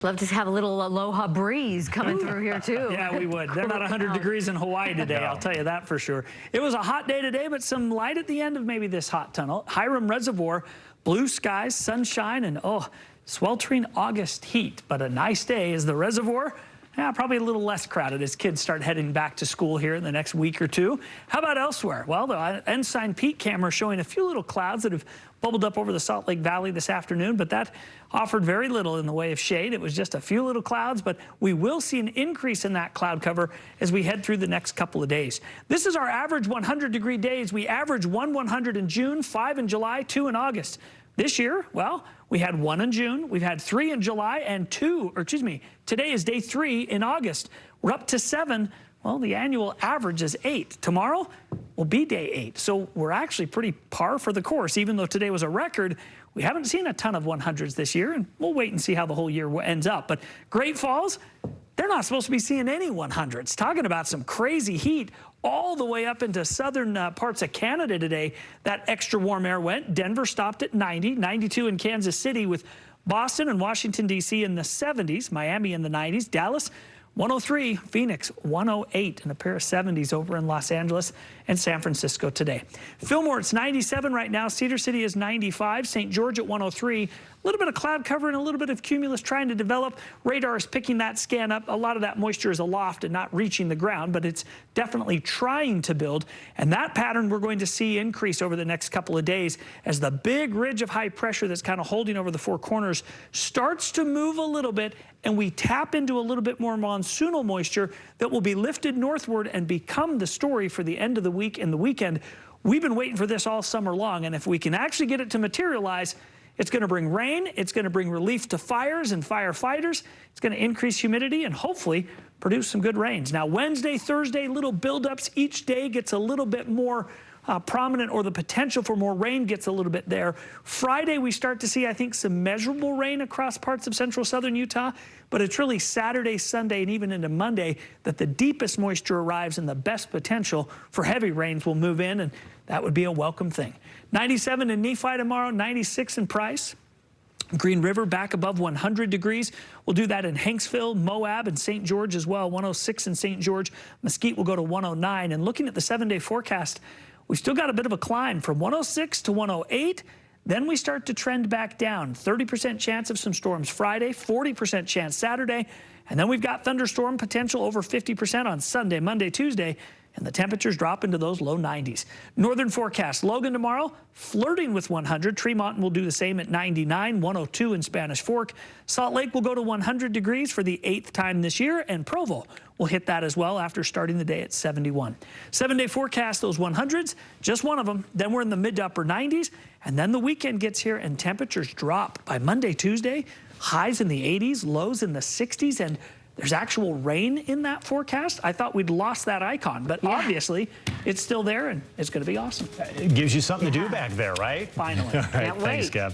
Love to have a little aloha breeze coming through here, too. Yeah, we would. They're not 100 degrees in Hawaii today, I'll tell you that for sure. It was a hot day today, but some light at the end of maybe this hot tunnel. Hiram Reservoir, blue skies, sunshine, and sweltering August heat. But a nice day is the reservoir. Yeah, probably a little less crowded as kids start heading back to school here in the next week or two. How about elsewhere? Well, the Ensign Peak camera showing a few little clouds that have bubbled up over the Salt Lake Valley this afternoon, but that offered very little in the way of shade. It was just a few little clouds, but we will see an increase in that cloud cover as we head through the next couple of days. This is our average 100-degree days. We average 100 in June, 5 in July, 2 in August. This year, well, we had 1 in June, we've had 3 in July, and today is day 3 in August. We're up to 7. Well, the annual average is 8. Tomorrow will be day 8. So we're actually pretty par for the course. Even though today was a record, we haven't seen a ton of 100s this year, and we'll wait and see how the whole year ends up. But Great Falls, they're not supposed to be seeing any 100s. Talking about some crazy heat all the way up into southern parts of Canada today. That extra warm air went. Denver stopped at 90, 92 in Kansas City, with Boston and Washington, D.C. in the 70s, Miami in the 90s, Dallas 103, Phoenix 108, and a pair of 70s over in Los Angeles and San Francisco today. Fillmore, it's 97 right now. Cedar City is 95. St. George at 103. A little bit of cloud cover and a little bit of cumulus trying to develop. Radar is picking that scan up. A lot of that moisture is aloft and not reaching the ground, but it's definitely trying to build. And that pattern we're going to see increase over the next couple of days as the big ridge of high pressure that's kind of holding over the Four Corners starts to move a little bit, and we tap into a little bit more monsoonal moisture that will be lifted northward and become the story for the end of the week and the weekend. We've been waiting for this all summer long, and if we can actually get it to materialize, it's going to bring rain, it's going to bring relief to fires and firefighters, it's going to increase humidity and hopefully produce some good rains. Now, Wednesday, Thursday, little buildups. Each day gets a little bit more prominent, or the potential for more rain gets a little bit there. Friday, we start to see, I think, some measurable rain across parts of central southern Utah, but it's really Saturday, Sunday, and even into Monday that the deepest moisture arrives and the best potential for heavy rains will move in, and that would be a welcome thing. 97 in Nephi tomorrow, 96 in Price. Green River back above 100 degrees. We'll do that in Hanksville, Moab, and St. George as well. 106 in St. George. Mesquite will go to 109. And looking at the 7-day forecast, we've still got a bit of a climb from 106 to 108. Then we start to trend back down. 30% chance of some storms Friday, 40% chance Saturday. And then we've got thunderstorm potential over 50% on Sunday, Monday, Tuesday. And the temperatures drop into those low 90s. Northern forecast, Logan tomorrow, flirting with 100. Tremont will do the same at 99, 102 in Spanish Fork. Salt Lake will go to 100 degrees for the 8th time this year, and Provo will hit that as well after starting the day at 71. 7-day forecast, those 100s, just one of them. Then we're in the mid to upper 90s, and then the weekend gets here and temperatures drop. By Monday, Tuesday, highs in the 80s, lows in the 60s, and there's actual rain in that forecast. I thought we'd lost that icon, but obviously it's still there, and it's going to be awesome. It gives you something to do back there, right? Finally. All right, thanks, Kev.